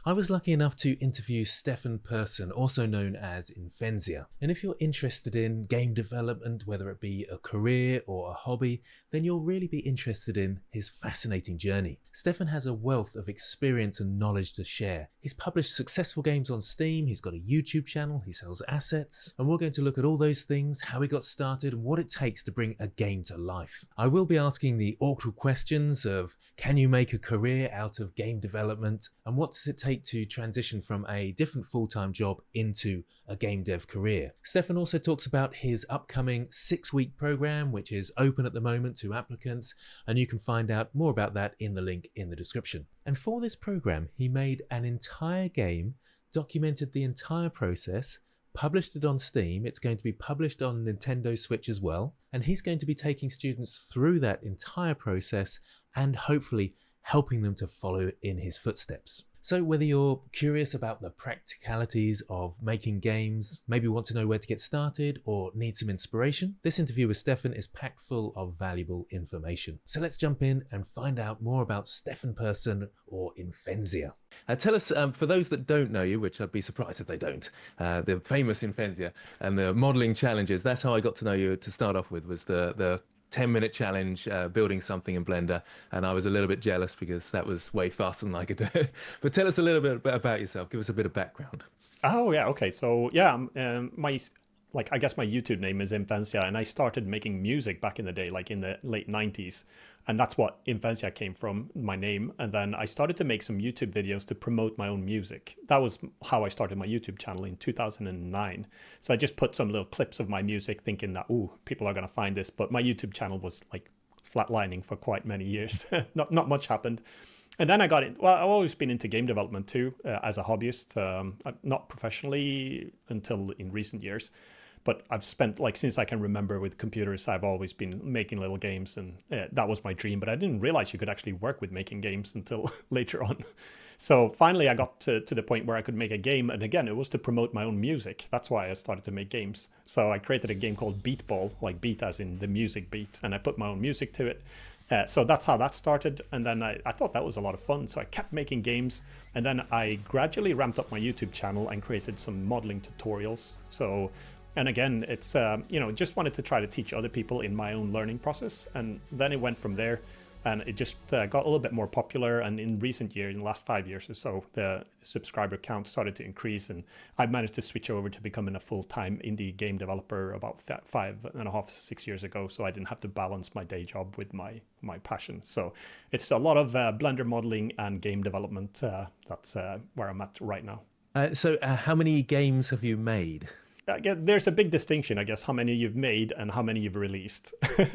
I was lucky enough to interview Stefan Person, also known as Imphenzia. And if you're interested in game development, whether it be a career or a hobby, then you'll really be interested in his fascinating journey. Stefan has a wealth of experience and knowledge to share. He's published successful games on Steam, he's got a YouTube channel, he sells assets, and we're going to look at all those things, how he got started, and what it takes to bring a game to life. I will be asking the awkward questions of, can you make a career out of game development, and what does it take to transition from a different full-time job into a game dev career? Stefan also talks about his upcoming 6-week program, which is open at the moment to applicants, and you can find out more about that in the link in the description. And for this program, he made an entire game, documented the entire process, published it on Steam. It's going to be published on Nintendo Switch as well, and he's going to be taking students through that entire process and hopefully helping them to follow in his footsteps. So whether you're curious about the practicalities of making games, maybe want to know where to get started or need some inspiration, this interview with Stefan is packed full of valuable information. So let's jump in and find out more about Stefan Person, or Imphenzia. Tell us, for those that don't know you, which I'd be surprised if they don't, the famous Imphenzia and the modeling challenges, that's how I got to know you to start off with, was the 10-minute challenge building something in Blender, and I was a little bit jealous because that was way faster than I could do. But tell us a little bit about yourself. Give us a bit of background. Oh yeah, okay. So yeah, I guess my YouTube name is Imphenzia, and I started making music back in the day, like in the late 90s. And that's what Imphenzia came from, my name. And then I started to make some YouTube videos to promote my own music. That was how I started my YouTube channel in 2009. So I just put some little clips of my music thinking that, ooh, people are going to find this. But my YouTube channel was like flatlining for quite many years. Not much happened. And then I got in. Well, I've always been into game development too, as a hobbyist, not professionally until in recent years. But I've spent, like, since I can remember with computers, I've always been making little games, and that was my dream. But I didn't realize you could actually work with making games until later on. So finally, I got to the point where I could make a game. And again, it was to promote my own music. That's why I started to make games. So I created a game called Beatball, like beat as in the music beat. And I put my own music to it. So that's how that started. And then I thought that was a lot of fun. So I kept making games. And then I gradually ramped up my YouTube channel and created some modeling tutorials. And again, it's, just wanted to try to teach other people in my own learning process. And then it went from there, and it just got a little bit more popular. And in recent years, in the last 5 years or so, the subscriber count started to increase. And I managed to switch over to becoming a full-time indie game developer about 5.5, 6 years ago. So I didn't have to balance my day job with my passion. So it's a lot of Blender modeling and game development. That's where I'm at right now. So how many games have you made? There's a big distinction, I guess, how many you've made and how many you've released.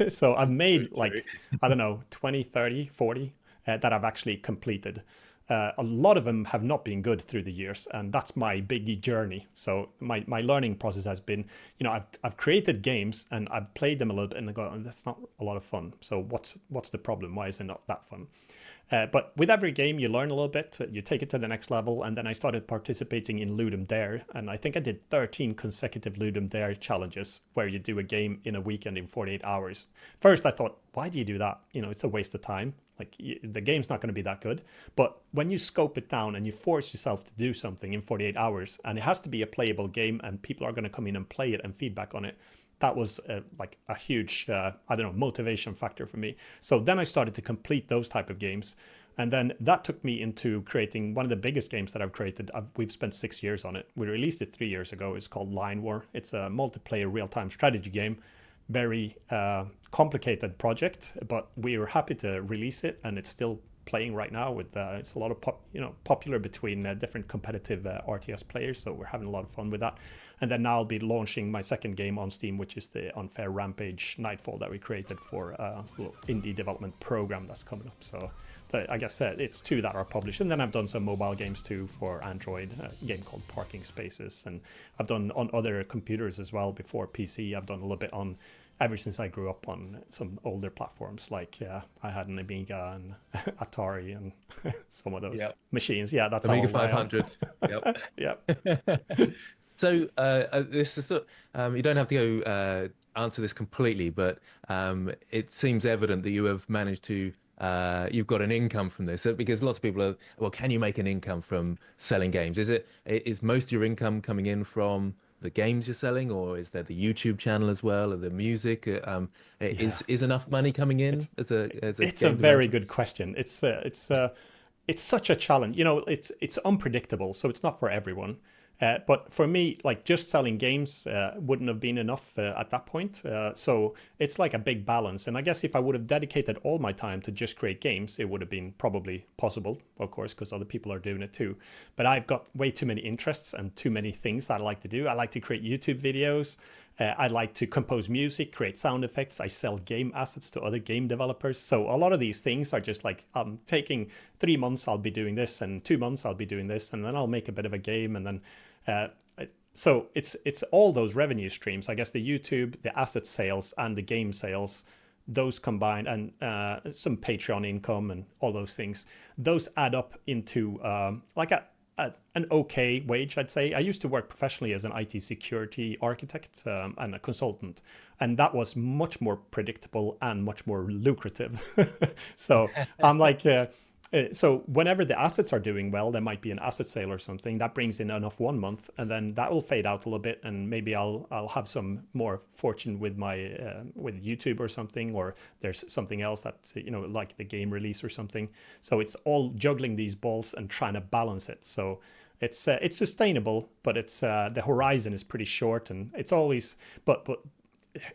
So I've made like, I don't know, 20, 30, 40 that I've actually completed. A lot of them have not been good through the years, and that's my big journey. So my learning process has been, I've created games and I've played them a little bit and I go, that's not a lot of fun. So what's the problem? Why is it not that fun? But with every game, you learn a little bit, you take it to the next level, and then I started participating in Ludum Dare, and I think I did 13 consecutive Ludum Dare challenges where you do a game in a weekend in 48 hours. First, I thought, why do you do that? It's a waste of time. Like, the game's not going to be that good. But when you scope it down and you force yourself to do something in 48 hours, and it has to be a playable game, and people are going to come in and play it and feedback on it, that was like a huge, motivation factor for me. So then I started to complete those type of games. And then that took me into creating one of the biggest games that I've created. We've spent 6 years on it. We released it 3 years ago. It's called Line War. It's a multiplayer real-time strategy game. Very complicated project, but we were happy to release it, and it's still playing right now with it's a lot of popular between different competitive RTS players, so we're having a lot of fun with that. And then now I'll be launching my second game on Steam, which is the Unfair Rampage Nightfall that we created for a little indie development program that's coming up. So I guess it's 2 that are published, and then I've done some mobile games too for Android, a game called Parking Spaces, and I've done on other computers as well before PC. I've done a little bit on, ever since I grew up, on some older platforms, like I had an Amiga and Atari and some of those machines. Yeah, that's Amiga 500. Yep. Yep. So this is you don't have to go answer this completely, but it seems evident that you have managed to you've got an income from this? Because lots of people are, well, can you make an income from selling games? Is most of your income coming in from the games you're selling, or is there the YouTube channel as well, or the music? Yeah, Is enough money coming in it's as a it's a game very developer? good question. It's such a challenge. You know, it's unpredictable, so it's not for everyone. But for me, like just selling games wouldn't have been enough at that point. So it's like a big balance. And I guess if I would have dedicated all my time to just create games, it would have been probably possible, of course, because other people are doing it too. But I've got way too many interests and too many things that I like to do. I like to create YouTube videos. I like to compose music, create sound effects. I sell game assets to other game developers. So a lot of these things are just like taking 3 months, I'll be doing this, and 2 months, I'll be doing this, and then I'll make a bit of a game, and then uh, so it's all those revenue streams. I guess the YouTube, the asset sales, and the game sales, those combined, and some Patreon income and all those things. Those add up into like an okay wage, I'd say. I used to work professionally as an IT security architect and a consultant, and that was much more predictable and much more lucrative. So I'm like, so whenever the assets are doing well, there might be an asset sale or something that brings in enough 1 month, and then that will fade out a little bit, and maybe I'll have some more fortune with my with YouTube or something, or there's something else that like the game release or something. So it's all juggling these balls and trying to balance it. So it's sustainable, but it's the horizon is pretty short, and it's always but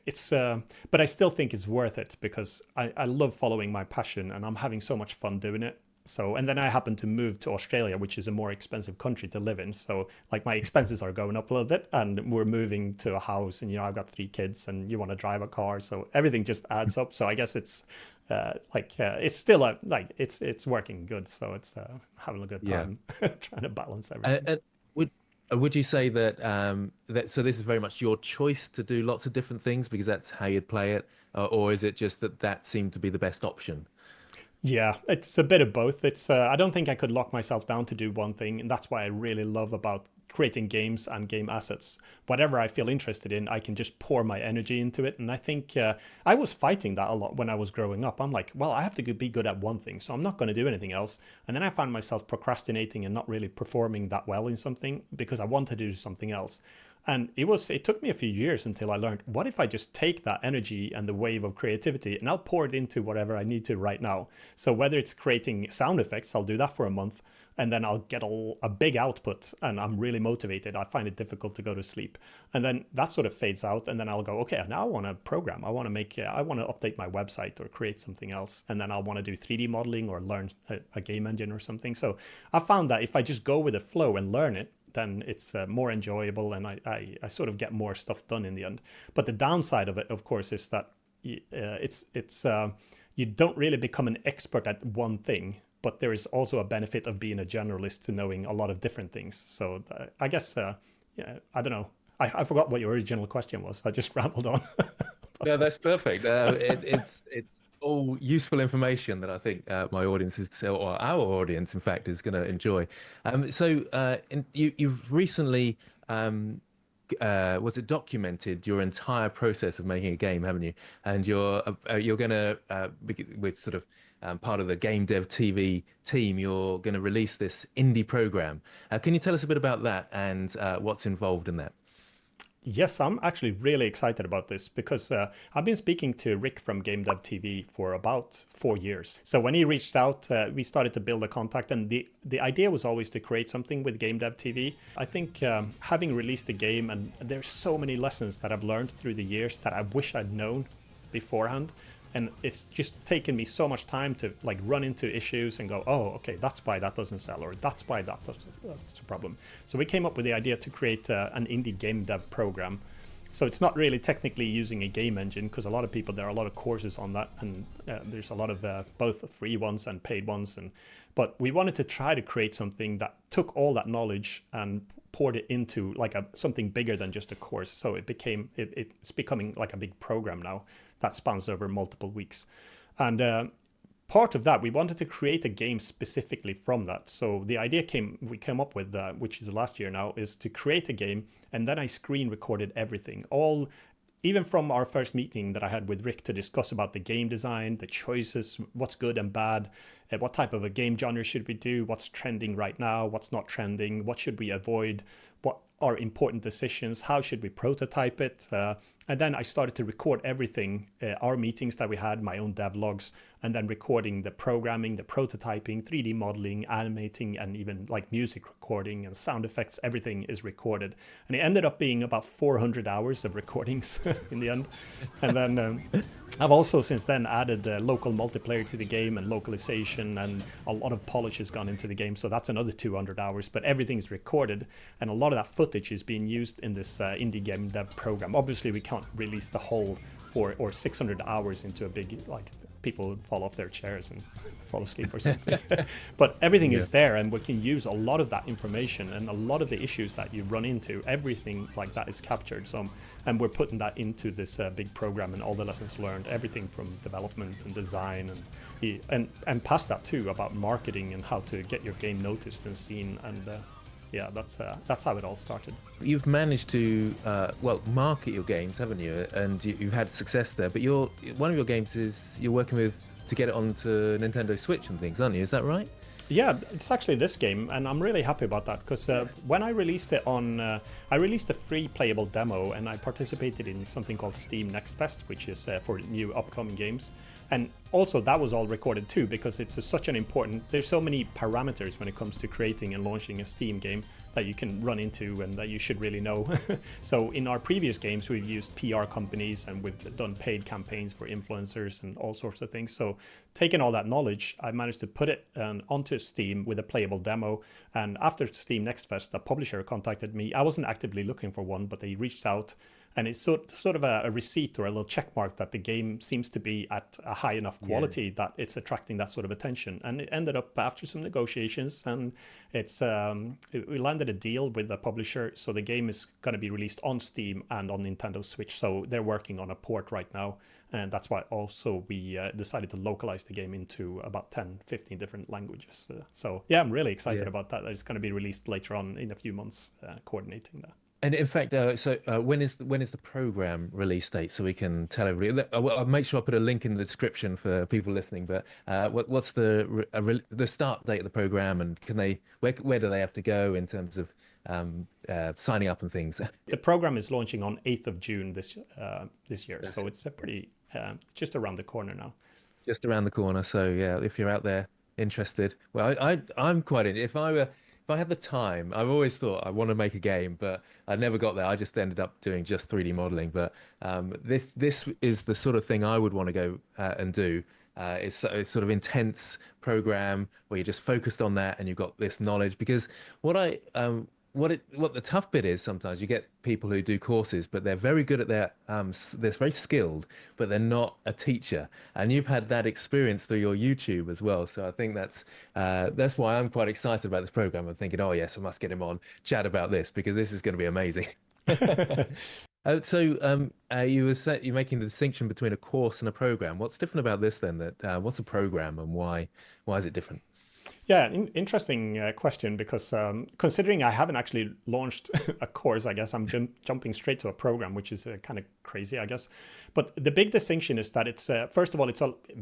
it's but I still think it's worth it because I love following my passion and I'm having so much fun doing it. So, and then I happen to move to Australia, which is a more expensive country to live in. So like my expenses are going up a little bit, and we're moving to a house, and I've got 3 kids, and you want to drive a car, so everything just adds up. So I guess it's it's still it's working good. So it's having a good Yeah. time trying to balance everything. And would would you say that that so this is very much your choice to do lots of different things because that's how you'd play it, or is it just that that seemed to be the best option? Yeah, it's a bit of both. It's I don't think I could lock myself down to do one thing, and that's why I really love about creating games and game assets. Whatever I feel interested in, I can just pour my energy into it. And I think I was fighting that a lot when I was growing up. I'm like, well, I have to be good at one thing, so I'm not going to do anything else. And then I found myself procrastinating and not really performing that well in something because I wanted to do something else. And it took me a few years until I learned, what if I just take that energy and the wave of creativity and I'll pour it into whatever I need to right now. So whether it's creating sound effects, I'll do that for a month, and then I'll get a big output and I'm really motivated. I find it difficult to go to sleep. And then that sort of fades out, and then I'll go, okay, now I want to program. I want to update my website or create something else. And then I'll want to do 3D modeling or learn a game engine or something. So I found that if I just go with the flow and learn it, then it's more enjoyable, and I sort of get more stuff done in the end. But the downside of it, of course, is that you don't really become an expert at one thing, but there is also a benefit of being a generalist to knowing a lot of different things. So I guess, yeah, I don't know. I forgot what your original question was. I just rambled on. No, that's perfect. It's all useful information that I think my audience is, or our audience, in fact, is going to enjoy. You've recently was it documented your entire process of making a game, haven't you? And you're going to with sort of part of the GameDevTV team, you're going to release this indie program. Can you tell us a bit about that and what's involved in that? Yes, I'm actually really excited about this because I've been speaking to Rick from GameDevTV for about 4 years. So when he reached out, we started to build a contact, and the idea was always to create something with GameDevTV. I think having released the game, and there's so many lessons that I've learned through the years that I wish I'd known beforehand. And it's just taken me so much time to like run into issues and go, oh, okay, that's why that doesn't sell, or that's why that's a problem. So we came up with the idea to create an indie game dev program. So it's not really technically using a game engine, because a lot of people, there are a lot of courses on that, and there's a lot of both free ones and paid ones. But we wanted to try to create something that took all that knowledge and poured it into like something bigger than just a course. So it's becoming like a big program now that spans over multiple weeks. And part of that, we wanted to create a game specifically from that. So the idea we came up with, which is last year now, is to create a game, and then I screen recorded everything, all even from our first meeting that I had with Rick to discuss about the game design, the choices, what's good and bad, what type of a game genre should we do, what's trending right now, what's not trending, what should we avoid, what are important decisions, how should we prototype it. And then I started to record everything, our meetings that we had, my own devlogs, and then recording the programming, the prototyping, 3D modeling, animating, and even like music recording and sound effects. Everything is recorded. And it ended up being about 400 hours of recordings in the end. And then I've also since then added local multiplayer to the game and localization, and a lot of polish has gone into the game. So that's another 200 hours, but everything's recorded. And a lot of that footage is being used in this indie game dev program. Obviously, we can't release the whole 400 or 600 hours into a big, like, people fall off their chairs and fall asleep or something. But everything is there, and we can use a lot of that information, and a lot of the issues that you run into, everything like that is captured. So, and we're putting that into this big program, and all the lessons learned, everything from development and design, and past that too, about marketing and how to get your game noticed and seen. And yeah, that's how it all started. You've managed to market your games, haven't you? And you've had success there. But one of your games is you're working with to get it onto Nintendo Switch and things, aren't you? Is that right? Yeah, it's actually this game, and I'm really happy about that, because when I released it on, I released a free playable demo, and I participated in something called Steam Next Fest, which is for new upcoming games. And also that was all recorded too, because it's such an important, there's so many parameters when it comes to creating and launching a Steam game that you can run into and that you should really know. So in our previous games, we've used PR companies, and we've done paid campaigns for influencers and all sorts of things. So taking all that knowledge, I managed to put it onto Steam with a playable demo. And after Steam Next Fest, the publisher contacted me. I wasn't actively looking for one, but they reached out. And it's sort of a receipt or a little check mark that the game seems to be at a high enough quality that it's attracting that sort of attention. And it ended up, after some negotiations, and we landed a deal with the publisher. So the game is going to be released on Steam and on Nintendo Switch. So they're working on a port right now. And that's why also we decided to localize the game into about 10, 15 different languages. So yeah, I'm really excited about that. It's going to be released later on in a few months, coordinating that. And in fact, when is the program release date, so we can tell everybody? I'll make sure I put a link in the description for people listening. But what's the start date of the program, and where do they have to go in terms of signing up and things? The program is launching on 8th of June this year, so it's a pretty just around the corner now. Just around the corner. So yeah, if you're out there interested, well, I'm quite in. If I had the time, I've always thought I want to make a game, but I never got there. I just ended up doing just 3D modeling. But this is the sort of thing I would want to go and do. It's sort of intense program where you're just focused on that, and you've got this knowledge. Because what the tough bit is, sometimes you get people who do courses, but they're very good at they're very skilled, but they're not a teacher. And you've had that experience through your YouTube as well. So I think that's why I'm quite excited about this program. I'm thinking, oh yes, I must get him on, chat about this, because this is going to be amazing. You're making the distinction between a course and a program. What's different about this then? What's a program, and why is it different? Yeah, interesting question, because considering I haven't actually launched a course, I guess I'm jumping straight to a program, which is kind of crazy, I guess. But the big distinction is that it's, first of all,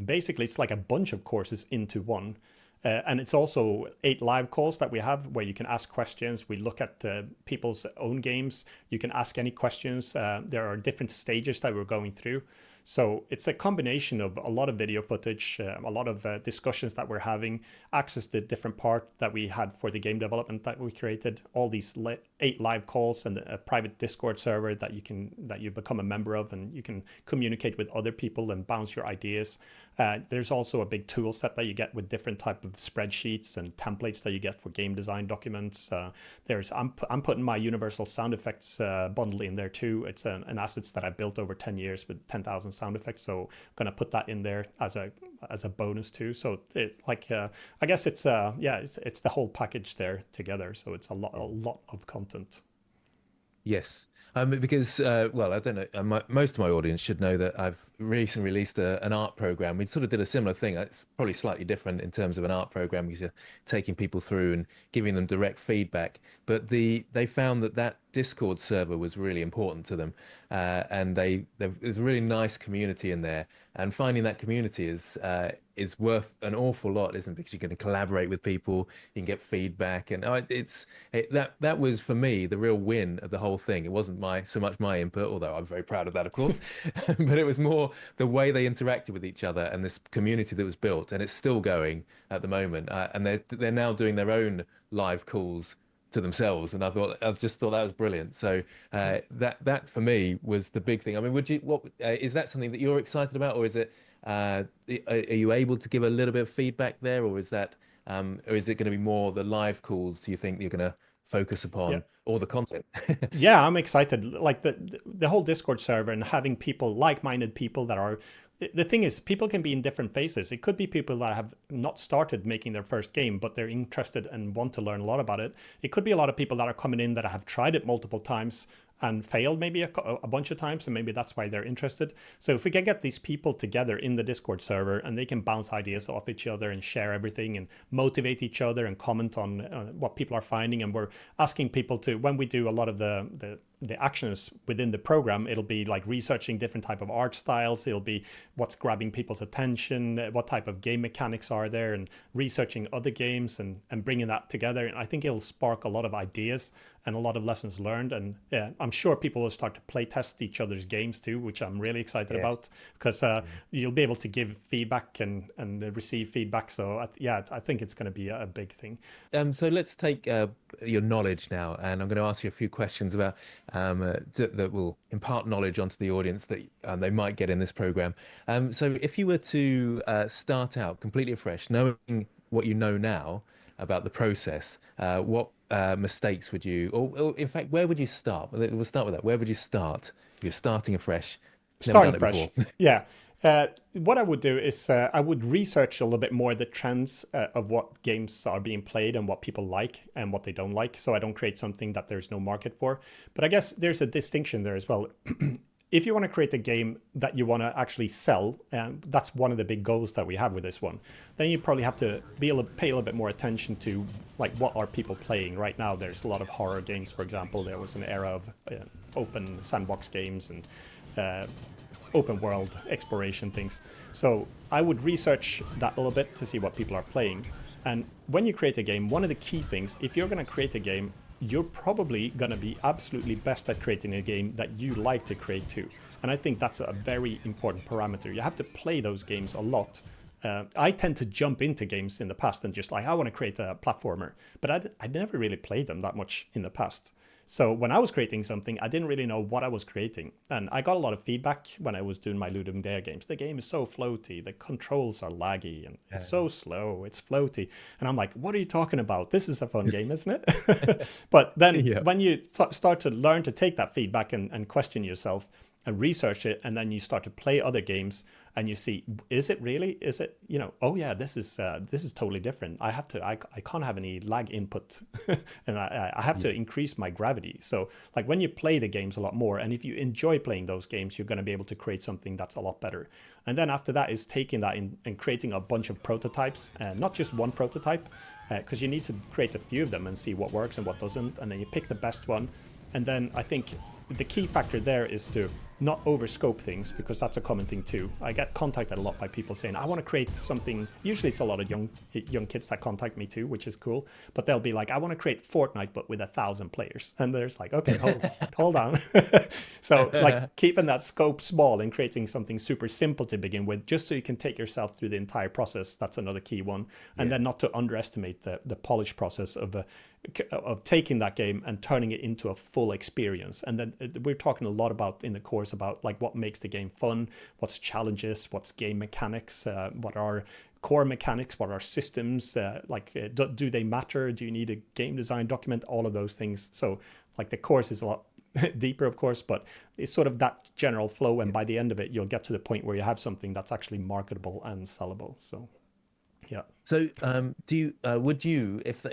basically it's like a bunch of courses into one. And it's also 8 live calls that we have where you can ask questions. We look at people's own games. You can ask any questions. There are different stages that we're going through. So it's a combination of a lot of video footage, a lot of discussions that we're having, access to different part that we had for the game development that we created, all these 8 live calls, and a private Discord server that you become a member of, and you can communicate with other people and bounce your ideas. There's also a big tool set that you get with different type of spreadsheets and templates that you get for game design documents. I'm putting my universal sound effects bundle in there too. It's an assets that I built over 10 years with 10,000 sound effects. So I'm going to put that in there as a bonus too. So I guess it's the whole package there together. So it's a lot of content. Yes, because I don't know. Most of my audience should know that I've recently released an art program. We sort of did a similar thing. It's probably slightly different in terms of an art program because you're taking people through and giving them direct feedback. But they found that Discord server was really important to them, and there's a really nice community in there. And finding that community is worth an awful lot, isn't it? Because you can collaborate with people, you can get feedback, and that was for me the real win of the whole thing. It wasn't so much my input, although I'm very proud of that, of course, but it was more the way they interacted with each other and this community that was built, and it's still going at the moment. And they're now doing their own live calls to themselves, and I just thought that was brilliant. So that for me was the big thing. I mean, is that something that you're excited about, or is it are you able to give a little bit of feedback there, or is it going to be more the live calls, do you think you're going to focus upon, or the content? Yeah, I'm excited. Like the whole Discord server and having people, like-minded people that are. The thing is, people can be in different phases. It could be people that have not started making their first game, but they're interested and want to learn a lot about it. It could be a lot of people that are coming in that have tried it multiple times and failed maybe a bunch of times, and maybe that's why they're interested. So if we can get these people together in the Discord server and they can bounce ideas off each other and share everything and motivate each other and comment on what people are finding, and we're asking people to, when we do a lot of the actions within the program, it'll be like researching different type of art styles. It'll be what's grabbing people's attention, what type of game mechanics are there, and researching other games and bringing that together. And I think it'll spark a lot of ideas and a lot of lessons learned. And yeah, I'm sure people will start to play test each other's games too, which I'm really excited about, because you'll be able to give feedback and receive feedback. So I think it's going to be a big thing. So let's take your knowledge now, and I'm going to ask you a few questions about that will impart knowledge onto the audience that they might get in this program. So if you were to start out completely afresh, knowing what you know now about the process, what mistakes would you, or in fact, where would you start? We'll start with that. Where would you start if you're starting afresh? Starting fresh. Yeah. What I would do is I would research a little bit more the trends of what games are being played and what people like and what they don't like, so I don't create something that there's no market for. But I guess there's a distinction there as well. If you want to create a game that you want to actually sell, and that's one of the big goals that we have with this one, then you probably have to pay a little bit more attention to like what are people playing right now. There's a lot of horror games, for example. There was an era of open sandbox games and open world exploration things. So I would research that a little bit to see what people are playing. And when you create a game, one of the key things, if you're going to create a game, you're probably going to be absolutely best at creating a game that you like to create too. And I think that's a very important parameter. You have to play those games a lot. I tend to jump into games in the past and just like, I want to create a platformer, but I never really played them that much in the past. So when I was creating something, I didn't really know what I was creating. And I got a lot of feedback when I was doing my Ludum Dare games. The game is so floaty, the controls are laggy, and it's so slow, it's floaty. And I'm like, what are you talking about? This is a fun game, isn't it? But then when you start to learn to take that feedback and question yourself and research it, and then you start to play other games and you see, is it really, oh yeah, this is totally different. I can't have any lag input and I have to increase my gravity. So like when you play the games a lot more, and if you enjoy playing those games, you're going to be able to create something that's a lot better. And then after that is taking that and creating a bunch of prototypes, not just one prototype, because you need to create a few of them and see what works and what doesn't. And then you pick the best one. And then I think the key factor there is to not overscope things, because that's a common thing too. I get contacted a lot by people saying, I want to create something. Usually it's a lot of young kids that contact me too, which is cool. But they'll be like, I want to create Fortnite, but with 1,000 players. And there's like, okay, hold on. So like keeping that scope small and creating something super simple to begin with, just so you can take yourself through the entire process. That's another key one. And then not to underestimate the polish process of taking that game and turning it into a full experience. And then we're talking a lot about in the course about like what makes the game fun, what's challenges, what's game mechanics, what are core mechanics, what are systems, do they matter? Do you need a game design document? All of those things. So like the course is a lot deeper, of course, but it's sort of that general flow. And by the end of it, you'll get to the point where you have something that's actually marketable and sellable. So Yeah. So, do you would you if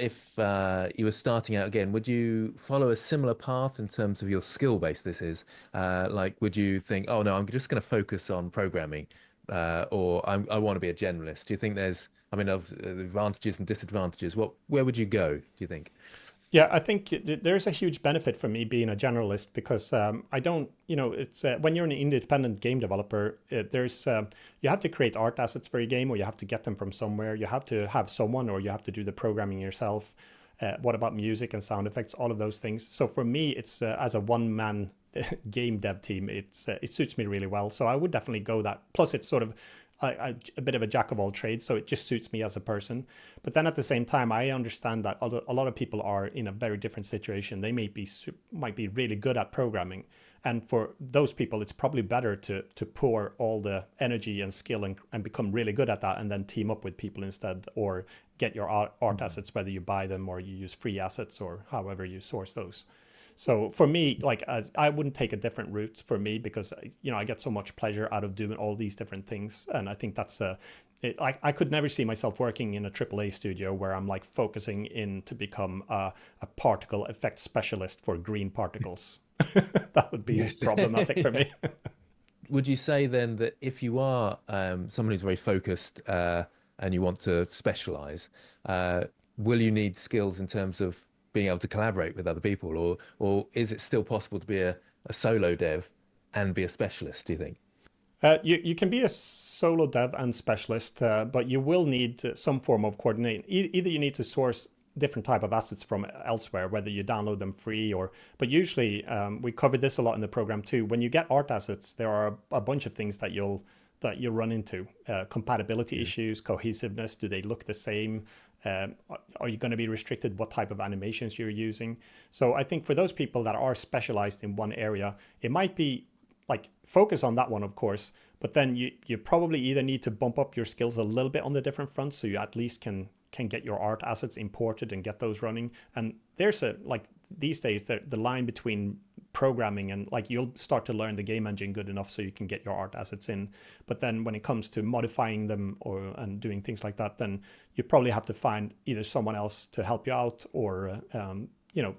you were starting out again, would you follow a similar path in terms of your skill base? This is like, would you think, oh no, I'm just going to focus on programming, or I want to be a generalist? Do you think there's, I mean, of advantages and disadvantages? Where would you go? Do you think? Yeah, I think there's a huge benefit for me being a generalist because I don't, it's when you're an independent game developer, there's you have to create art assets for your game, or you have to get them from somewhere. You have to have someone, or you have to do the programming yourself. What about music and sound effects? All of those things. So for me, it's as a one-man game dev team, it suits me really well. So I would definitely go that. Plus, it's sort of a bit of a jack of all trades, so it just suits me as a person. But then at the same time, I understand that a lot of people are in a very different situation. They might be really good at programming, and for those people, it's probably better to pour all the energy and skill and become really good at that, and then team up with people instead, or get your art assets, whether you buy them or you use free assets or however you source those. So for me, like I wouldn't take a different route for me because I get so much pleasure out of doing all these different things, and I think that's I could never see myself working in a AAA studio where I'm like focusing in to become a particle effect specialist for green particles. That would be Yes. problematic for Yeah. me. Would you say then that if you are someone who's very focused and you want to specialize, will you need skills in terms of being able to collaborate with other people, or is it still possible to be a solo dev and be a specialist, do you think? You can be a solo dev and specialist, but you will need some form of coordinating. Either you need to source different type of assets from elsewhere, whether you download them free or. But usually, we covered this a lot in the program too. When you get art assets, there are a bunch of things that you'll run into: compatibility issues, cohesiveness. Do they look the same? Are you going to be restricted what type of animations you're using? So I think for those people that are specialized in one area, it might be like focus on that one, of course, but then you probably either need to bump up your skills a little bit on the different fronts so you at least can get your art assets imported and get those running. And there's like these days the line between programming and like you'll start to learn the game engine good enough so you can get your art assets in, but then when it comes to modifying them and doing things like that, then you probably have to find either someone else to help you out, or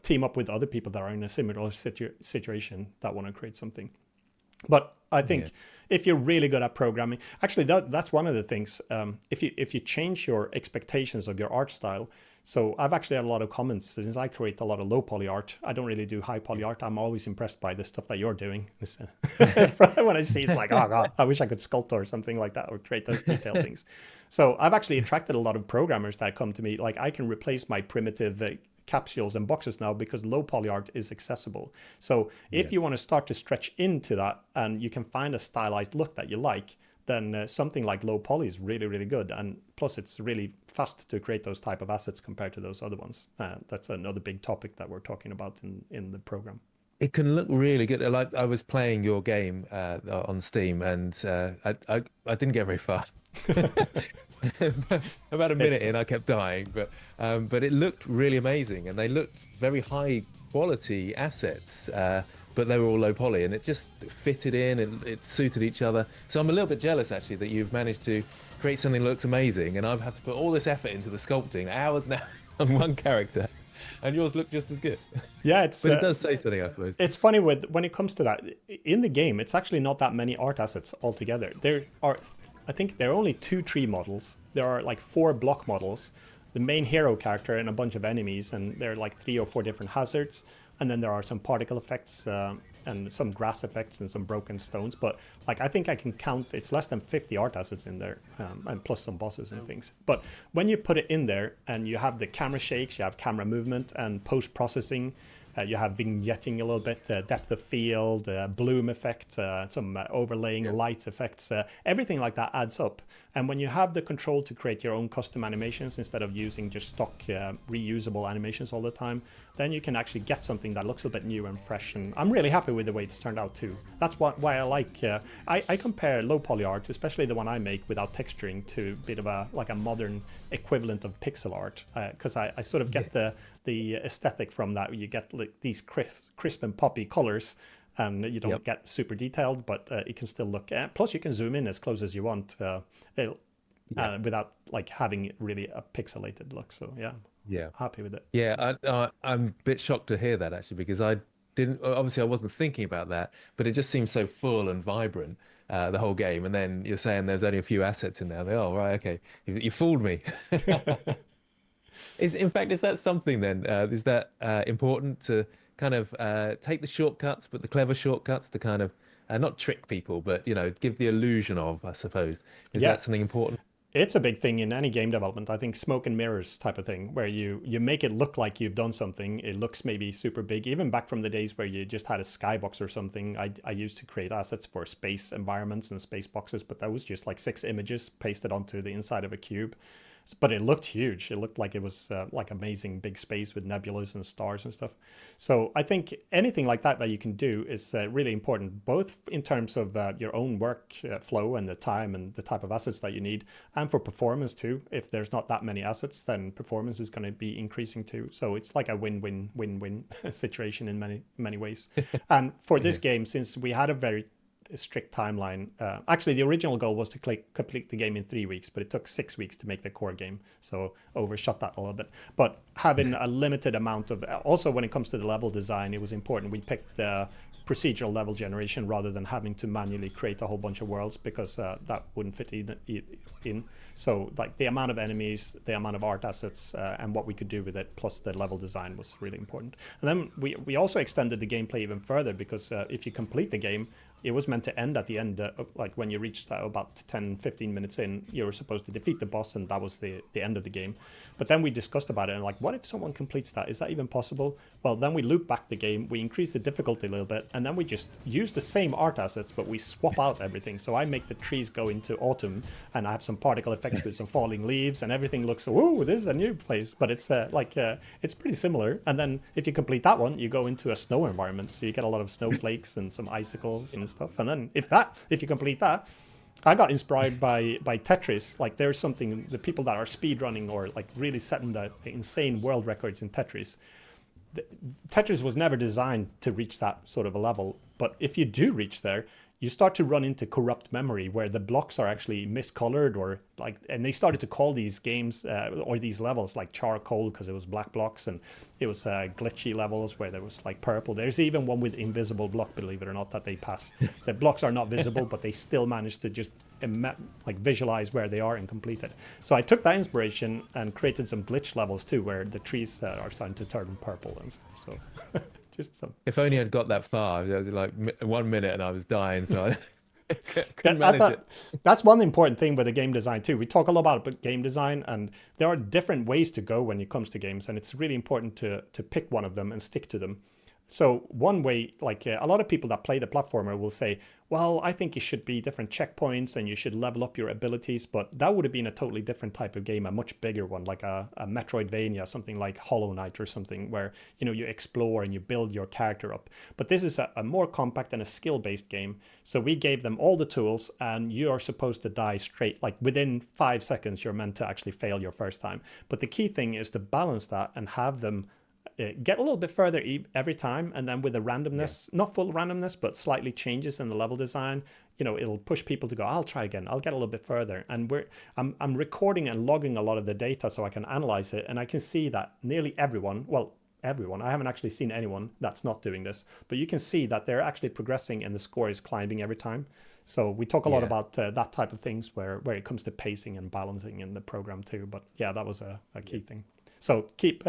team up with other people that are in a similar situation that want to create something. But I think if you're really good at programming, actually that's one of the things. If you change your expectations of your art style, so I've actually had a lot of comments since I create a lot of low poly art. I don't really do high poly art. I'm always impressed by the stuff that you're doing. When I see it's like, oh God, I wish I could sculpt or something like that, or create those detailed things. So I've actually attracted a lot of programmers that come to me. Like I can replace my primitive capsules and boxes now because low poly art is accessible. So if you want to start to stretch into that and you can find a stylized look that you like, then something like low poly is really, really good. And plus it's really fast to create those type of assets compared to those other ones. That's another big topic that we're talking about in the program. It can look really good. Like I was playing your game on Steam, and I didn't get very far. About a minute in, I kept dying, but it looked really amazing, and they looked very high quality assets. But they were all low poly, and it just fitted in, and it suited each other. So I'm a little bit jealous actually that you've managed to create something that looks amazing, and I have to put all this effort into the sculpting, hours now on one character, and yours look just as good. Yeah, but it does say something, I suppose. It's funny when it comes to that in the game. It's actually not that many art assets altogether. There are, I think, there are only 2 tree models. There are like 4 block models, the main hero character and a bunch of enemies, and there are like 3 or 4 different hazards. And then there are some particle effects and some grass effects and some broken stones. But like I think I can count, it's less than 50 art assets in there, and plus some bosses and things. But when you put it in there and you have the camera shakes, you have camera movement and post-processing, you have vignetting a little bit, depth of field, bloom effect, some overlaying light effects, everything like that adds up. And when you have the control to create your own custom animations instead of using just stock reusable animations all the time, then you can actually get something that looks a bit new and fresh. And I'm really happy with the way it's turned out too. That's why I like, I compare low poly art, especially the one I make without texturing, to a bit of a modern equivalent of pixel art, because I sort of get the aesthetic from that. You get like these crisp and poppy colors, and you don't get super detailed, but it can still look. Plus, you can zoom in as close as you want. Yeah. without like having really a pixelated look. So yeah, Yeah. happy with it. Yeah, I'm a bit shocked to hear that actually, because I didn't, obviously I wasn't thinking about that, but it just seems so full and vibrant, the whole game. And then you're saying there's only a few assets in there. Oh, right, okay. You fooled me. In fact, is that something then? Is that important to kind of take the shortcuts, but the clever shortcuts to kind of not trick people, but give the illusion of, I suppose. Is Yeah, that something important? it's a big thing in any game development. I think smoke and mirrors type of thing, where you make it look like you've done something. It looks maybe super big. Even back from the days where you just had a skybox or something, I used to create assets for space environments and space boxes, but that was just like 6 images pasted onto the inside of a cube. But it looked huge. It looked like it was like amazing big space with nebulas and stars and stuff. So I think anything like that you can do is really important, both in terms of your own work flow and the time and the type of assets that you need, and for performance too. If there's not that many assets, then performance is going to be increasing too. So it's like a win-win-win-win situation in many ways. And for this game, since we had a very strict timeline. Actually, the original goal was to complete the game in 3 weeks, but it took 6 weeks to make the core game, so overshot that a little bit. But having a limited amount of, also when it comes to the level design, it was important. We picked procedural level generation rather than having to manually create a whole bunch of worlds, because that wouldn't fit in. So like the amount of enemies, the amount of art assets, and what we could do with it, plus the level design was really important. And then we also extended the gameplay even further, because if you complete the game, it was meant to end at the end, like when you reached about 10-15 minutes in, you were supposed to defeat the boss, and that was the end of the game. But then we discussed about it, and like, what if someone completes that? Is that even possible? Well, then we loop back the game, we increase the difficulty a little bit, and then we just use the same art assets, but we swap out everything. So I make the trees go into autumn, and I have some particle effects with some falling leaves, and everything looks, ooh, this is a new place. But it's it's pretty similar. And then if you complete that one, you go into a snow environment, so you get a lot of snowflakes and some icicles and stuff. And then if you complete that, I got inspired by Tetris. Like, there's something, the people that are speedrunning or like really setting the insane world records in Tetris, Tetris was never designed to reach that sort of a level. But if you do reach there, you start to run into corrupt memory, where the blocks are actually miscolored, or like, and they started to call these games or these levels like charcoal, because it was black blocks, and it was glitchy levels where there was like purple. There's even one with invisible block, believe it or not, that they pass. The blocks are not visible, but they still manage to just like visualize where they are and complete it. So I took that inspiration and created some glitch levels too, where the trees are starting to turn purple and stuff. So just some. If only I'd got that far. There was like 1 minute and I was dying, so I couldn't manage it. That's one important thing with the game design too. We talk a lot about game design, and there are different ways to go when it comes to games, and it's really important to pick one of them and stick to them. So one way, like a lot of people that play the platformer will say, well, I think it should be different checkpoints and you should level up your abilities. But that would have been a totally different type of game, a much bigger one, like a Metroidvania, something like Hollow Knight or something, where, you know, you explore and you build your character up. But this is a more compact and a skill-based game. So we gave them all the tools, and you are supposed to die straight. Like within 5 seconds, you're meant to actually fail your first time. But the key thing is to balance that and have them get a little bit further every time, and then with the randomness, not full randomness, but slightly changes in the level design, you know, it'll push people to go, I'll try again, I'll get a little bit further. And I'm recording and logging a lot of the data so I can analyze it, and I can see that nearly everyone, I haven't actually seen anyone that's not doing this, but you can see that they're actually progressing and the score is climbing every time. So we talk a lot about that type of things where it comes to pacing and balancing in the program too. But yeah, that was a key thing. So keep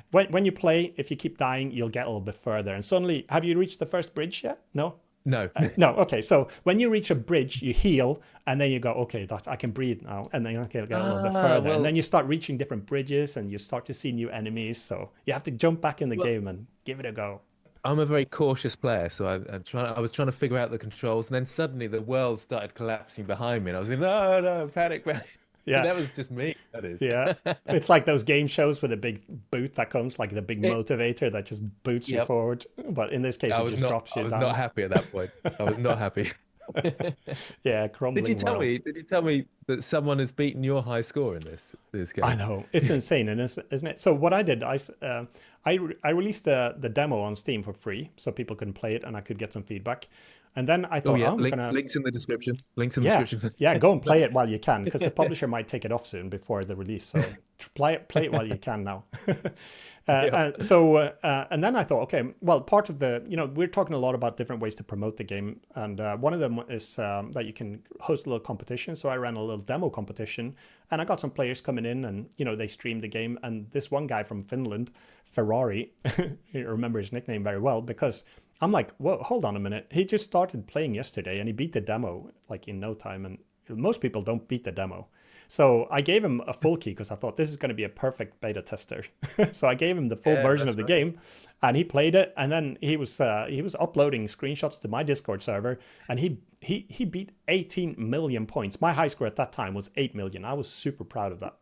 when you play, if you keep dying, you'll get a little bit further. And suddenly, have you reached the first bridge yet? No? No. No. Okay. So when you reach a bridge, you heal, and then you go, okay, I can breathe now. And then you get a little bit further. And then you start reaching different bridges, and you start to see new enemies. So you have to jump back in the game and give it a go. I'm a very cautious player, so I was trying to figure out the controls, and then suddenly the world started collapsing behind me, and I was like, no, panic. Yeah, that was just me. That is. Yeah, it's like those game shows with a big boot that comes, like the big motivator that just boots you forward. But in this case, it just drops you down. I was not happy at that point. I was not happy. Yeah, crumbling. Did you tell me that someone has beaten your high score in this game? I know, it's insane, isn't it? So what I did, I released the demo on Steam for free so people can play it and I could get some feedback. And then I Oh thought, yeah, I'm gonna, links in the description. Links in the yeah, description. yeah, go and play it while you can, because the publisher might take it off soon before the release. So play it while you can now. Yeah. And then I thought, okay, well, part of the, we're talking a lot about different ways to promote the game. And one of them is that you can host a little competition. So I ran a little demo competition and I got some players coming in and, they streamed the game. And this one guy from Finland, Ferrari, I remember his nickname very well, because I'm like, whoa, hold on a minute. He just started playing yesterday and he beat the demo like in no time. And most people don't beat the demo. So I gave him a full key because I thought this is going to be a perfect beta tester. So I gave him the full version of the game and he played it. And then he was uploading screenshots to my Discord server and he beat 18 million points. My high score at that time was 8 million. I was super proud of that.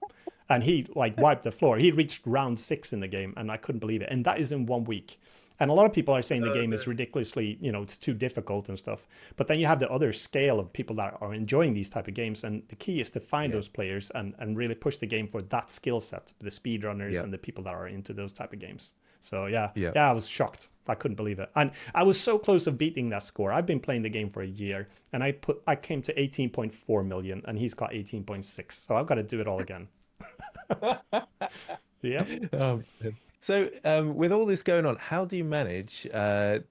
And he like wiped the floor. He reached round 6 in the game and I couldn't believe it. And that is in 1 week. And a lot of people are saying the game is ridiculously, it's too difficult and stuff. But then you have the other scale of people that are enjoying these type of games. And the key is to find those players and really push the game for that skill set, the speedrunners and the people that are into those type of games. So yeah, I was shocked. I couldn't believe it. And I was so close of beating that score. I've been playing the game for a year and I came to 18.4 million and he's got 18.6. So I've got to do it all again. Yeah. So with all this going on, how do you manage, in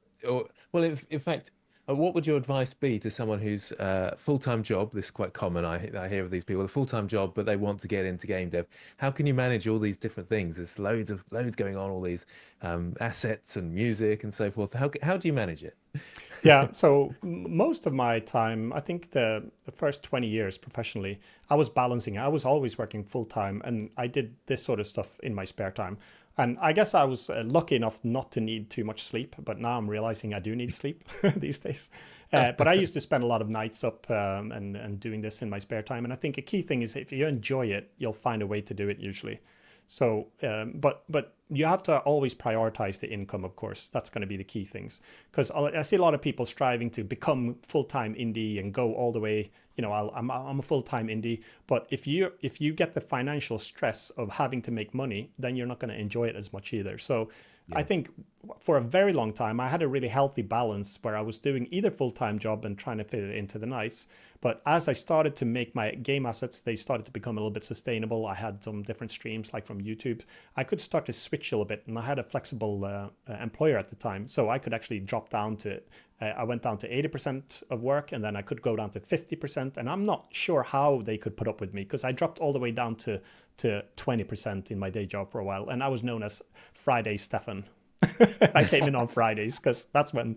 fact, what would your advice be to someone who's full-time job? This is quite common. I hear of these people, a full-time job, but they want to get into game dev. How can you manage all these different things? There's loads going on, all these assets and music and so forth. How do you manage it? Yeah, so most of my time, I think the first 20 years professionally, I was balancing. I was always working full-time and I did this sort of stuff in my spare time. And I guess I was lucky enough not to need too much sleep, but now I'm realizing I do need sleep these days. But I used to spend a lot of nights up and doing this in my spare time. And I think a key thing is if you enjoy it, you'll find a way to do it usually. So, but you have to always prioritize the income, of course. That's going to be the key things. Because I see a lot of people striving to become full-time indie and go all the way. I'm a full-time indie. But if you get the financial stress of having to make money, then you're not going to enjoy it as much either. So I think for a very long time, I had a really healthy balance where I was doing either full-time job and trying to fit it into the nights. But as I started to make my game assets, they started to become a little bit sustainable. I had some different streams like from YouTube. I could start to switch a little bit and I had a flexible employer at the time. So I could actually drop down to, I went down to 80% of work and then I could go down to 50%. And I'm not sure how they could put up with me because I dropped all the way down to 20% in my day job for a while. And I was known as Friday Stefan. I came in on Fridays because that's when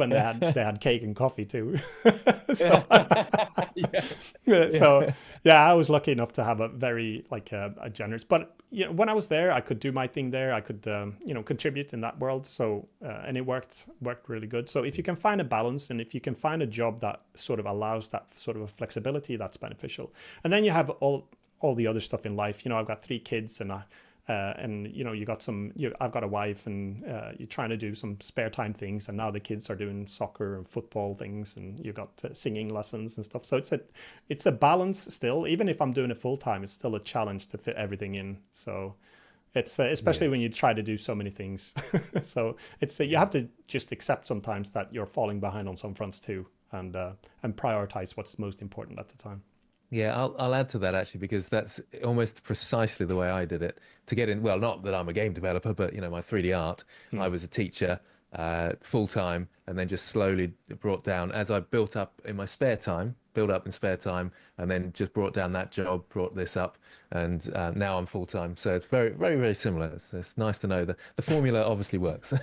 they had cake and coffee too. So, I was lucky enough to have a very a generous. But when I was there, I could do my thing there. I could contribute in that world. So and it worked really good. So if you can find a balance and if you can find a job that sort of allows that sort of a flexibility, that's beneficial. And then you have all the other stuff in life. I've got 3 kids and you got I've got a wife and you're trying to do some spare time things and now the kids are doing soccer and football things and you got singing lessons and stuff. So it's a balance still. Even if I'm doing it full time, it's still a challenge to fit everything in. So it's especially when you try to do so many things. So it's you have to just accept sometimes that you're falling behind on some fronts too and prioritize what's most important at the time. Yeah, I'll add to that actually, because that's almost precisely the way I did it to get in. Well, not that I'm a game developer, but my 3D art, I was a teacher full time and then just slowly brought down as I built up in my spare time, and then just brought down that job, brought this up, and now I'm full time. So it's very, very, very similar. It's nice to know that the formula obviously works.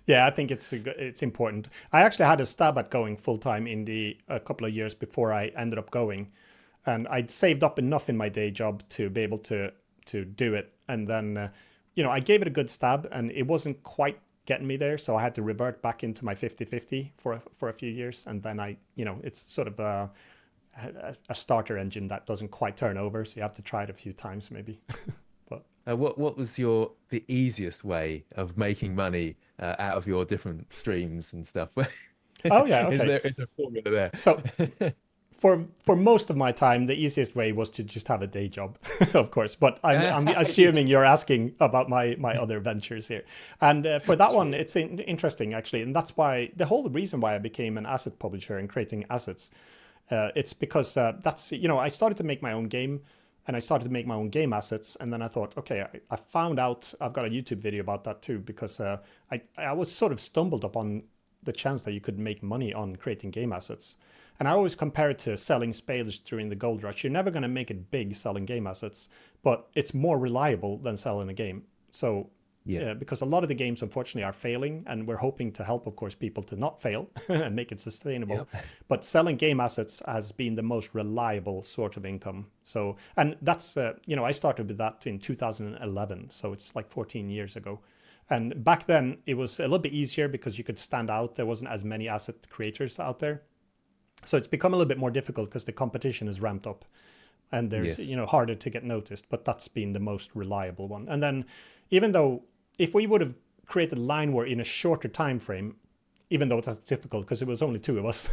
Yeah, I think it's important. I actually had a stab at going full time indie a couple of years before I ended up going. And I'd saved up enough in my day job to be able to do it. And then, I gave it a good stab and it wasn't quite getting me there. So I had to revert back into my 50-50 for a few years. And then it's sort of a starter engine that doesn't quite turn over. So you have to try it a few times maybe. But what was the easiest way of making money out of your different streams and stuff? Oh, yeah. Okay. Is there a formula there? So for most of my time, the easiest way was to just have a day job, of course. But I'm assuming you're asking about my other ventures here. And for that one, it's interesting, actually. And that's why the whole reason why I became an asset publisher and creating assets. It's because that's, I started to make my own game. And I started to make my own game assets. And then I thought, okay, I found out, I've got a YouTube video about that too, because I was sort of stumbled upon the chance that you could make money on creating game assets. And I always compare it to selling spades during the gold rush. You're never going to make it big selling game assets, but it's more reliable than selling a game. So because a lot of the games, unfortunately, are failing, and we're hoping to help, of course, people to not fail and make it sustainable. Yep. But selling game assets has been the most reliable sort of income. So, and that's, I started with that in 2011. So it's like 14 years ago. And back then it was a little bit easier because you could stand out. There wasn't as many asset creators out there. So it's become a little bit more difficult because the competition is ramped up and there's, harder to get noticed, but that's been the most reliable one. And then even though if we would have created line war in a shorter time frame, even though that's difficult because it was only 2 of us,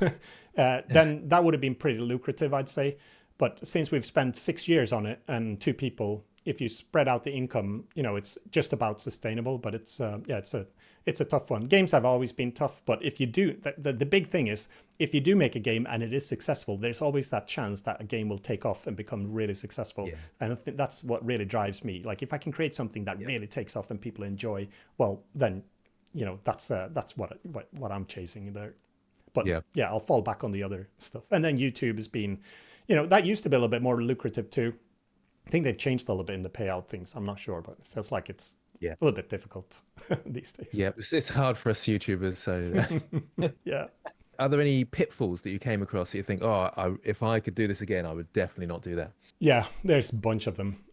then that would have been pretty lucrative, I'd say. But since we've spent 6 years on it and 2 people, if you spread out the income, it's just about sustainable. But it's a tough one. Games have always been tough, but if you do, the big thing is if you do make a game and it is successful, there's always that chance that a game will take off and become really successful. Yeah. And I think that's what really drives me. Like if I can create something that really takes off and people enjoy, well, then that's what I'm chasing there. But I'll fall back on the other stuff. And then YouTube has been, that used to be a little bit more lucrative too. I think they've changed a little bit in the payout things. I'm not sure, but it feels like it's a little bit difficult these days. Yeah, it's hard for us YouTubers. So yeah. Are there any pitfalls that you came across that you think, if I could do this again, I would definitely not do that? Yeah, there's a bunch of them.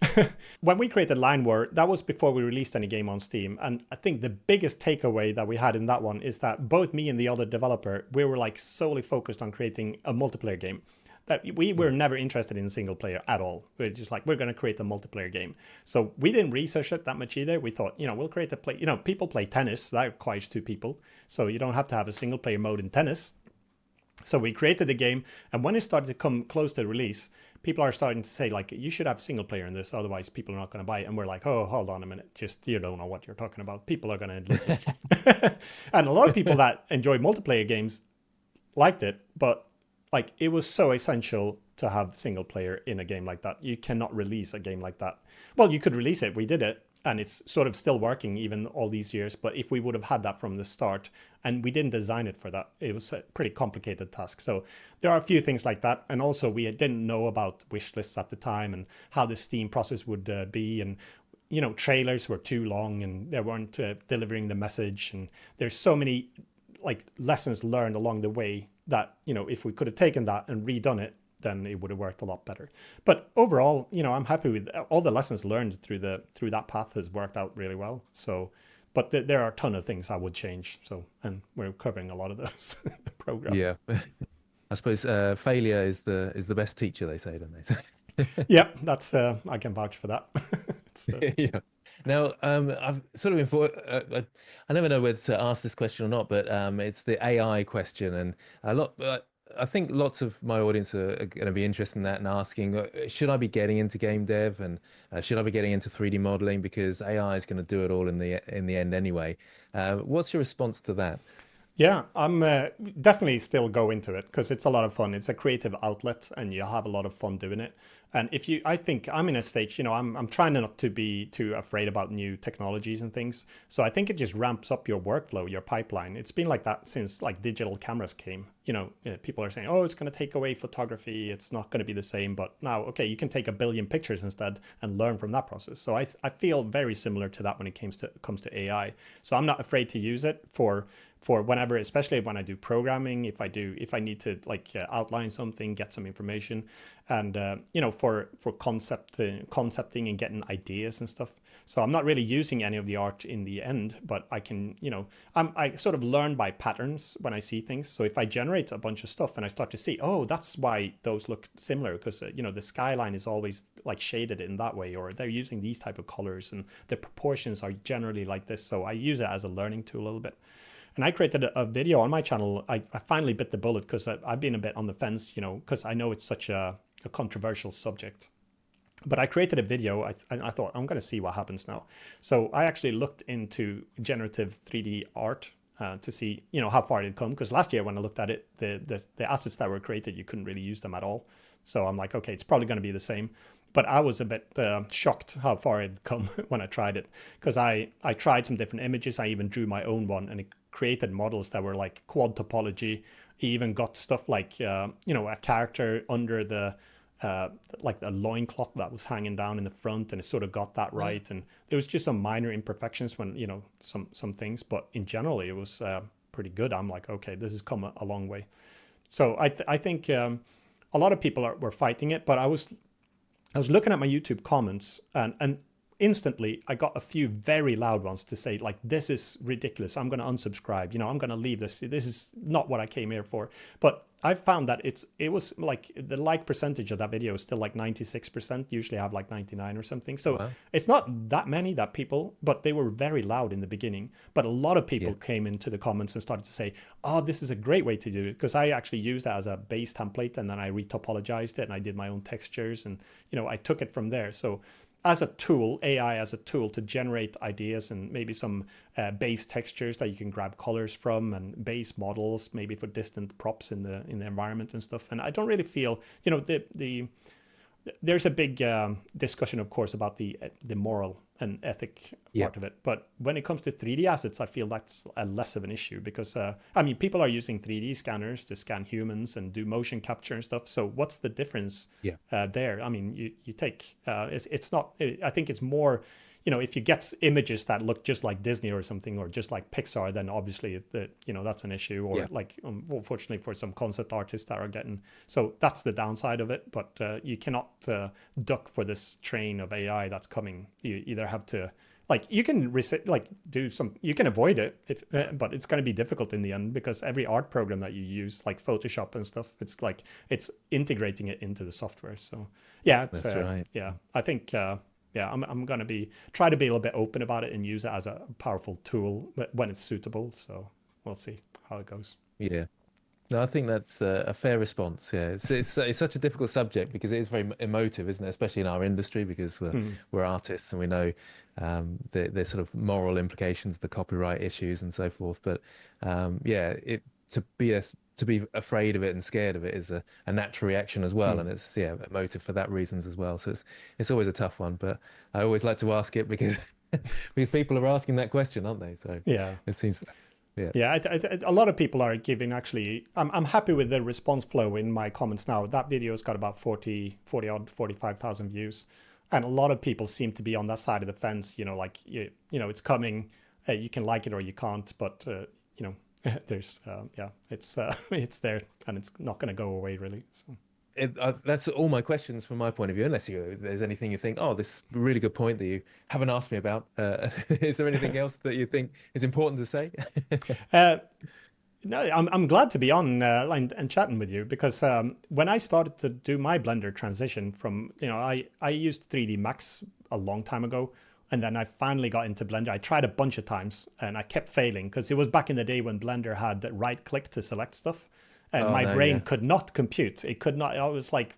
When we created Line War, that was before we released any game on Steam. And I think the biggest takeaway that we had in that one is that both me and the other developer, we were like solely focused on creating a multiplayer game. That we were never interested in single player at all. We're just like, we're going to create a multiplayer game. So we didn't research it that much either. We thought, we'll create a play. People play tennis. That requires 2 people. So you don't have to have a single player mode in tennis. So we created the game. And when it started to come close to release, people are starting to say, like, you should have single player in this. Otherwise, people are not going to buy it. And we're like, oh, hold on a minute. Just, you don't know what you're talking about. People are going to enjoy this game. And a lot of people that enjoy multiplayer games liked it. But like it was so essential to have single player in a game like that. You cannot release a game like that. Well, you could release it. We did it. And it's sort of still working even all these years. But if we would have had that from the start, and we didn't design it for that, it was a pretty complicated task. So there are a few things like that. And also we didn't know about wish lists at the time and how the Steam process would be. And, trailers were too long and they weren't delivering the message. And there's so many like lessons learned along the way that, if we could have taken that and redone it, then it would have worked a lot better. But overall, I'm happy with all the lessons learned through that path has worked out really well. So, but there are a ton of things I would change. So, and we're covering a lot of those in the program. Yeah. I suppose failure is the best teacher, they say, don't they? Yeah, that's I can vouch for that. Yeah. Now, I've sort of I never know whether to ask this question or not, but it's the AI question, and I think lots of my audience are going to be interested in that and asking, should I be getting into game dev and should I be getting into 3D modeling because AI is going to do it all in the end anyway? What's your response to that? Yeah, I'm definitely still go into it because it's a lot of fun. It's a creative outlet and you have a lot of fun doing it. And I think I'm in a stage, I'm trying not to be too afraid about new technologies and things. So I think it just ramps up your workflow, your pipeline. It's been like that since like digital cameras came. People are saying, oh, it's going to take away photography. It's not going to be the same. But now, okay, you can take 1 billion pictures instead and learn from that process. So I feel very similar to that when it comes to AI. So I'm not afraid to use it for whenever, especially when I do programming, if I need to outline something, get some information, and for concepting and getting ideas and stuff. So I'm not really using any of the art in the end, but I can, I sort of learn by patterns when I see things. So if I generate a bunch of stuff and I start to see, oh, that's why those look similar, because the skyline is always like shaded in that way, or they're using these type of colors and the proportions are generally like this. So I use it as a learning tool a little bit. And I created a video on my channel. I finally bit the bullet because I've been a bit on the fence, you know, because I know it's such a controversial subject. But I created a video. I thought, I'm going to see what happens now. So I actually looked into generative 3D art to see, you know, how far it'd come. Because last year when I looked at it, the assets that were created, you couldn't really use them at all. So I'm like, okay, it's probably going to be the same. But I was a bit shocked how far it'd come when I tried it. Because I tried some different images. I even drew my own one, and it created models that were like quad topology. He even got stuff like, you know, a character under the like a loincloth that was hanging down in the front, and it sort of got that right. And there was just some minor imperfections when, you know, some things, but in general it was pretty good. I'm like, okay, this has come a long way. So I think a lot of people were fighting it, but I was looking at my YouTube comments, and instantly I got a few very loud ones to say, like, this is ridiculous. I'm going to unsubscribe. You know, I'm going to leave this. This is not what I came here for. But I found that it was like the like percentage of that video is still like 96%. Usually I have like 99 or something. So it's not that many that people, but they were very loud in the beginning. But a lot of people came into the comments and started to say, oh, this is a great way to do it. Because I actually used that as a base template, and then I retopologized it, and I did my own textures, and, you know, I took it from there. So as a tool, AI as a tool to generate ideas and maybe some base textures that you can grab colors from, and base models maybe for distant props in the environment and stuff. And I don't really feel, you know, there's a big discussion, of course, about the moral and ethic part of it. But when it comes to 3D assets, I feel that's a less of an issue, because I mean, people are using 3D scanners to scan humans and do motion capture and stuff. So what's the difference there? I mean, you take it's not. I think it's more, you know, if you get images that look just like Disney or something, or just like Pixar, then obviously you know, that's an issue. Or like, unfortunately for some concept artists that are getting, so that's the downside of it. But you cannot duck for this train of AI that's coming. You either have to, like, you can do some, you can avoid it, if, but it's going to be difficult in the end, because every art program that you use, like Photoshop and stuff, it's like it's integrating it into the software. So yeah, it's, that's right. Yeah, I think. I'm going to try to be a little bit open about it and use it as a powerful tool when it's suitable. So we'll see how it goes. Yeah. No, I think that's a fair response. Yeah, it's such a difficult subject because it is very emotive, isn't it? Especially in our industry, because we're artists and we know the sort of moral implications, the copyright issues, and so forth. But to be afraid of it and scared of it is a natural reaction as well, and it's emotive for that reasons as well. So it's always a tough one, but I always like to ask it because because people are asking that question, aren't they? So it seems. A lot of people are giving, actually, I'm happy with the response flow in my comments now. That video's got about 45,000 views. And a lot of people seem to be on that side of the fence, you know, like, you know, it's coming, you can like it or you can't, but, you know, there's, it's there, and it's not going to go away, really. So. That's all my questions from my point of view, unless there's anything you think, oh, this is a really good point that you haven't asked me about. Is there anything else that you think is important to say? No, I'm glad to be on and chatting with you, because when I started to do my Blender transition from, you know, I used 3D Max a long time ago, and then I finally got into Blender. I tried a bunch of times and I kept failing, because it was back in the day when Blender had the right click to select stuff. And my brain could not compute. It could not. I was like,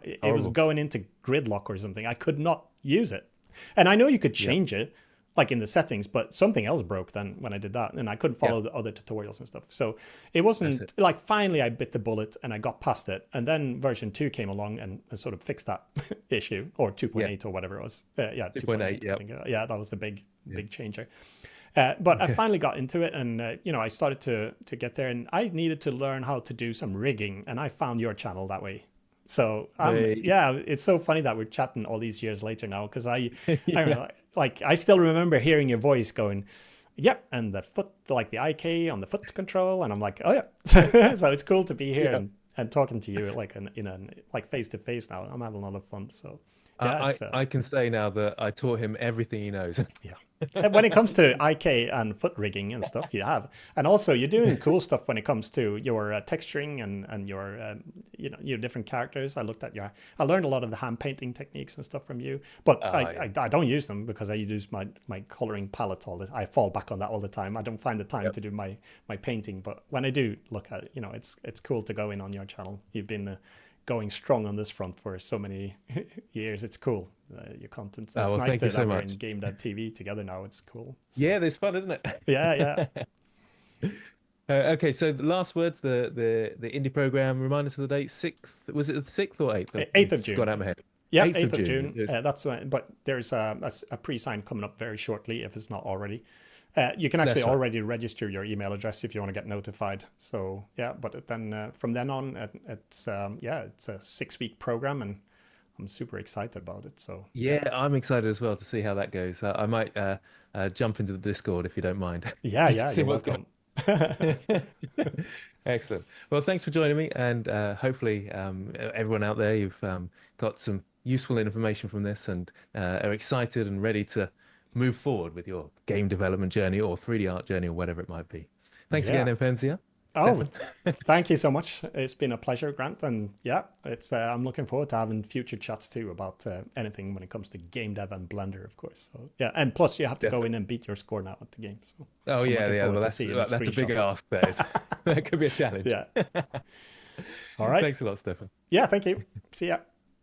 it was going into gridlock or something. I could not use it. And I know you could change it, like in the settings, but something else broke then when I did that. And I couldn't follow the other tutorials and stuff. So it wasn't like, finally I bit the bullet and I got past it. And then version 2 came along and sort of fixed that issue, or 2.8 or whatever it was. 2.8. Yeah, that was the big changer. But I finally got into it, and you know, I started to get there, and I needed to learn how to do some rigging, and I found your channel that way. So it's so funny that we're chatting all these years later now, because I don't know, like, I still remember hearing your voice going, yep, and the foot, like the IK on the foot control, and I'm like, oh yeah. So it's cool to be here and talking to you like in a like face to face now. I'm having a lot of fun. So Yeah, I can say now that I taught him everything he knows. yeah. And when it comes to IK and foot rigging and stuff, you have, and also you're doing cool stuff when it comes to your texturing and your your different characters. I learned a lot of the hand painting techniques and stuff from you, but I don't use them because I use my coloring palette I fall back on that all the time. I don't find the time to do my painting, but when I do look at it, it's cool to go in on your channel. You've been going strong on this front for so many years. It's cool. Your content. It's well, nice thank you so we're much. in GameDevTV together now. It's cool. So. Yeah, it's fun, isn't it? Yeah. Okay, so the last words, the indie program. Remind us of the date. 6th. Was it the 6th or 8th? 8th of June. Got out of my head. Yeah, 8th of June. That's when. But there's a pre-sign coming up very shortly if it's not already. You can actually already register your email address if you want to get notified. So yeah, but then from then on, it's a 6-week program, and I'm super excited about it. So yeah, I'm excited as well to see how that goes. I might jump into the Discord if you don't mind. Yeah, you're welcome. Excellent. Well, thanks for joining me, and hopefully everyone out there, you've got some useful information from this and are excited and ready to move forward with your game development journey or 3D art journey or whatever it might be. Thanks again, Imphenzia. Oh, thank you so much. It's been a pleasure, Grant. And yeah, it's I'm looking forward to having future chats too about anything when it comes to game dev and Blender, of course. So yeah, and plus you have to go in and beat your score now at the game. So well, that's a big ask. That could be a challenge. Yeah. All right. Thanks a lot, Stefan. Yeah, thank you. See ya.